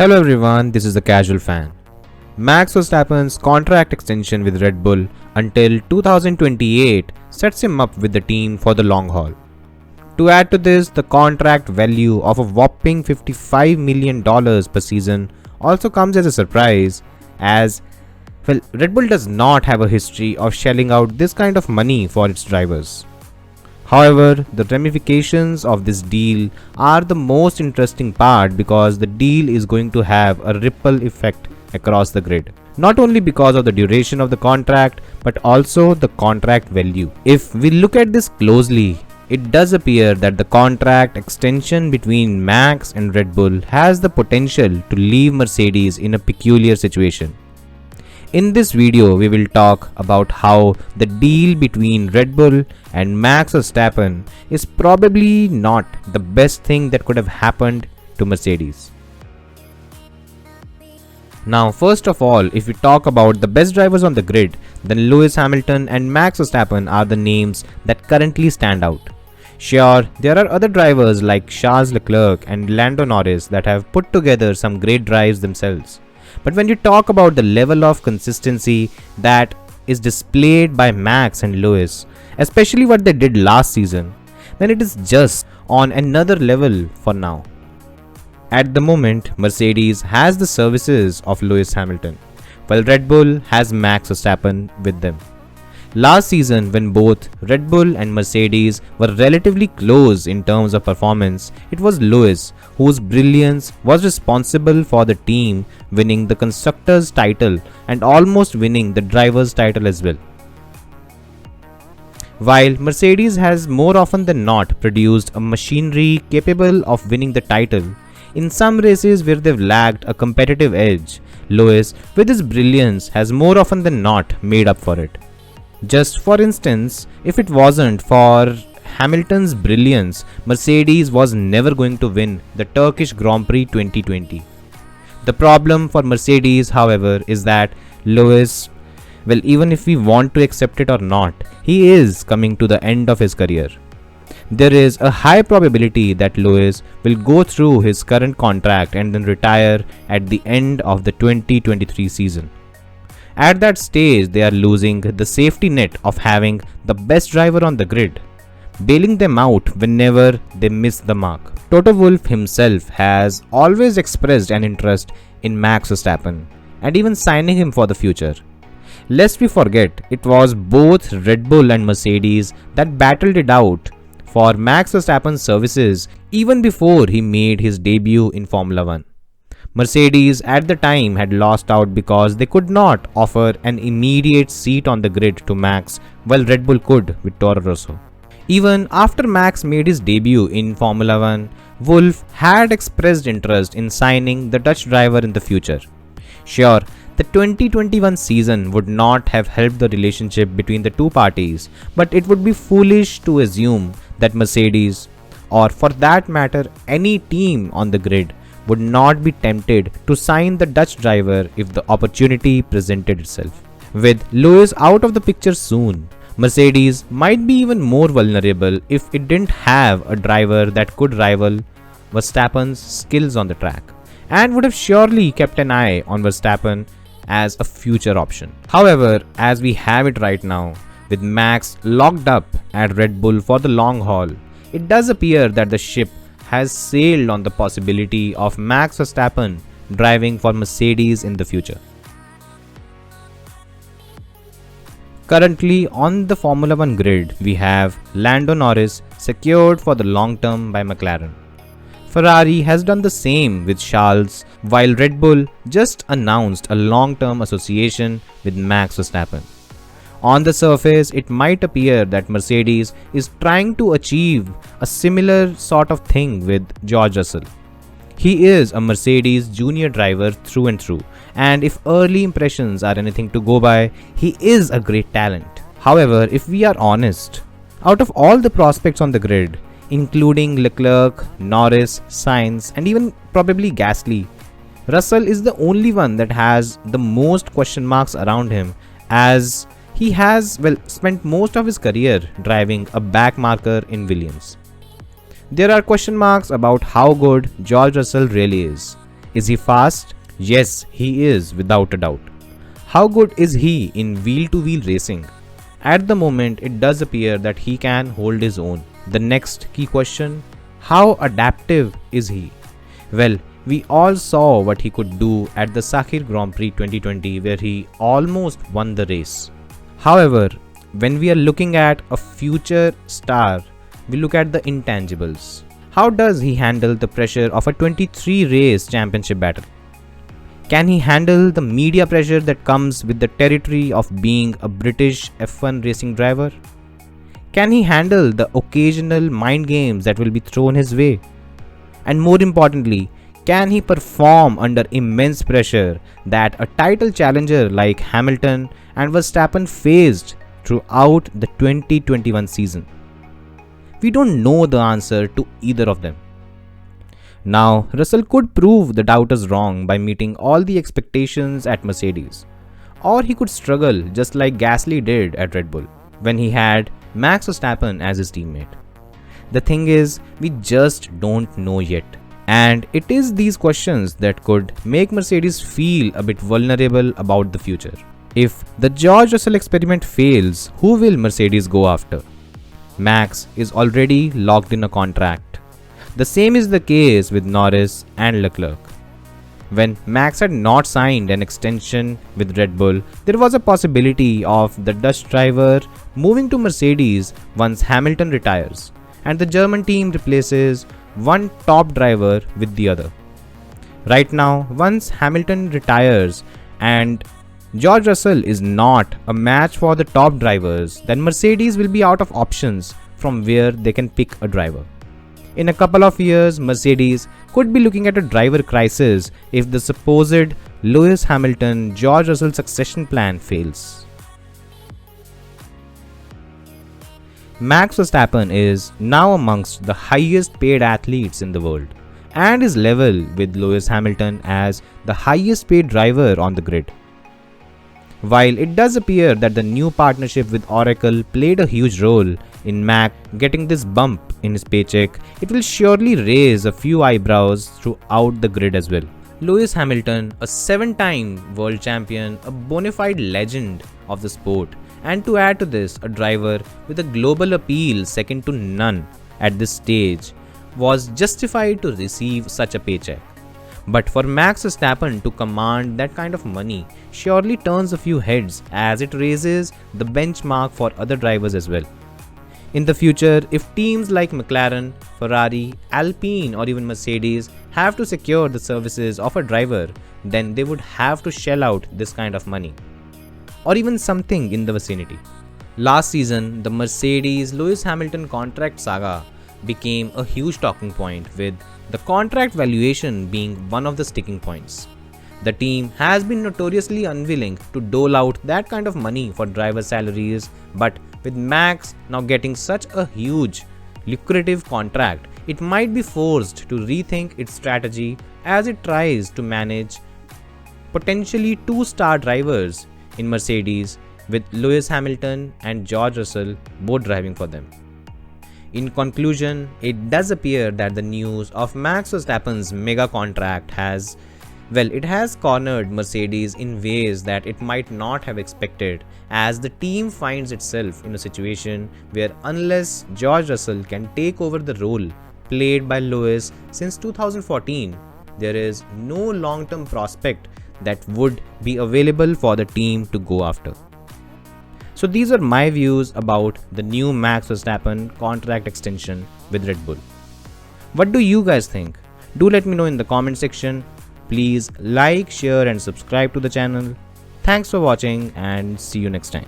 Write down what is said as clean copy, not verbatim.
Hello everyone, this is the Casual Fan. Max Verstappen's contract extension with Red Bull until 2028 sets him up with the team for the long haul. To add to this, the contract value of a whopping $55 million per season also comes as a surprise, as Red Bull does not have a history of shelling out this kind of money for its drivers. However, the ramifications of this deal are the most interesting part because the deal is going to have a ripple effect across the grid. Not only because of the duration of the contract, but also the contract value. If we look at this closely, it does appear that the contract extension between Max and Red Bull has the potential to leave Mercedes in a peculiar situation. In this video, we will talk about how the deal between Red Bull and Max Verstappen is probably not the best thing that could have happened to Mercedes. Now, first of all, if we talk about the best drivers on the grid, then Lewis Hamilton and Max Verstappen are the names that currently stand out. Sure, there are other drivers like Charles Leclerc and Lando Norris that have put together some great drives themselves. But when you talk about the level of consistency that is displayed by Max and Lewis, especially what they did last season, then it is just on another level for now. At the moment, Mercedes has the services of Lewis Hamilton, while Red Bull has Max Verstappen with them. Last season, when both Red Bull and Mercedes were relatively close in terms of performance, it was Lewis whose brilliance was responsible for the team winning the constructors' title and almost winning the drivers' title as well. While Mercedes has more often than not produced a machinery capable of winning the title, in some races where they've lacked a competitive edge, Lewis, with his brilliance, has more often than not made up for it. Just for instance, if it wasn't for Hamilton's brilliance, Mercedes was never going to win the Turkish Grand Prix 2020. The problem for Mercedes, however, is that Lewis, even if we want to accept it or not, he is coming to the end of his career. There is a high probability that Lewis will go through his current contract and then retire at the end of the 2023 season. At that stage, they are losing the safety net of having the best driver on the grid, bailing them out whenever they miss the mark. Toto Wolff himself has always expressed an interest in Max Verstappen and even signing him for the future. Lest we forget, it was both Red Bull and Mercedes that battled it out for Max Verstappen's services even before he made his debut in Formula 1. Mercedes at the time had lost out because they could not offer an immediate seat on the grid to Max, while Red Bull could with Toro Rosso. Even after Max made his debut in Formula 1, Wolff had expressed interest in signing the Dutch driver in the future. Sure, the 2021 season would not have helped the relationship between the two parties, but it would be foolish to assume that Mercedes, or for that matter any team on the grid, would not be tempted to sign the Dutch driver if the opportunity presented itself. With Lewis out of the picture soon, Mercedes might be even more vulnerable if it didn't have a driver that could rival Verstappen's skills on the track, and would have surely kept an eye on Verstappen as a future option. However, as we have it right now, with Max locked up at Red Bull for the long haul, it does appear that the ship has sailed on the possibility of Max Verstappen driving for Mercedes in the future. Currently on the Formula 1 grid, we have Lando Norris secured for the long term by McLaren. Ferrari has done the same with Charles, while Red Bull just announced a long-term association with Max Verstappen. On the surface, it might appear that Mercedes is trying to achieve a similar sort of thing with George Russell. He is a Mercedes junior driver through and through, and if early impressions are anything to go by, he is a great talent. However, if we are honest, out of all the prospects on the grid, including Leclerc, Norris, Sainz, and even probably Gasly, Russell is the only one that has the most question marks around him, as he has spent most of his career driving a back marker in Williams. There are question marks about how good George Russell really is. Is he fast? Yes, he is, without a doubt. How good is he in wheel-to-wheel racing? At the moment, it does appear that he can hold his own. The next key question, how adaptive is he? Well, we all saw what he could do at the Sakhir Grand Prix 2020 where he almost won the race. However, when we are looking at a future star, we look at the intangibles. How does he handle the pressure of a 23 race championship battle? Can he handle the media pressure that comes with the territory of being a British F1 racing driver? Can he handle the occasional mind games that will be thrown his way? And more importantly, can he perform under immense pressure that a title challenger like Hamilton and Verstappen faced throughout the 2021 season? We don't know the answer to either of them. Now, Russell could prove the doubters wrong by meeting all the expectations at Mercedes. Or he could struggle just like Gasly did at Red Bull when he had Max Verstappen as his teammate. The thing is, we just don't know yet. And it is these questions that could make Mercedes feel a bit vulnerable about the future. If the George Russell experiment fails, who will Mercedes go after? Max is already locked in a contract. The same is the case with Norris and Leclerc. When Max had not signed an extension with Red Bull, there was a possibility of the Dutch driver moving to Mercedes once Hamilton retires, and the German team replaces one top driver with the other. Right now, once Hamilton retires and George Russell is not a match for the top drivers, then Mercedes will be out of options from where they can pick a driver. In a couple of years, Mercedes could be looking at a driver crisis if the supposed Lewis Hamilton-George Russell succession plan fails. Max Verstappen is now amongst the highest paid athletes in the world and is level with Lewis Hamilton as the highest paid driver on the grid. While it does appear that the new partnership with Oracle played a huge role in Mac getting this bump in his paycheck, it will surely raise a few eyebrows throughout the grid as well. Lewis Hamilton, a 7-time world champion, a bona fide legend of the sport, and to add to this, a driver with a global appeal second to none at this stage, was justified to receive such a paycheck. But for Max Verstappen to command that kind of money surely turns a few heads as it raises the benchmark for other drivers as well. In the future, if teams like McLaren, Ferrari, Alpine or even Mercedes have to secure the services of a driver, then they would have to shell out this kind of money, or even something in the vicinity. Last season, the Mercedes Lewis Hamilton contract saga became a huge talking point, with the contract valuation being one of the sticking points. The team has been notoriously unwilling to dole out that kind of money for driver salaries, but with Max now getting such a huge, lucrative contract, it might be forced to rethink its strategy as it tries to manage potentially 2-star drivers in Mercedes, with Lewis Hamilton and George Russell both driving for them. In conclusion, it does appear that the news of Max Verstappen's mega contract has cornered Mercedes in ways that it might not have expected, as the team finds itself in a situation where unless George Russell can take over the role played by Lewis since 2014, there is no long-term prospect that would be available for the team to go after. So these are my views about the new Max Verstappen contract extension with Red Bull. What do you guys think? Do let me know in the comment section. Please like, share and subscribe to the channel. Thanks for watching and see you next time.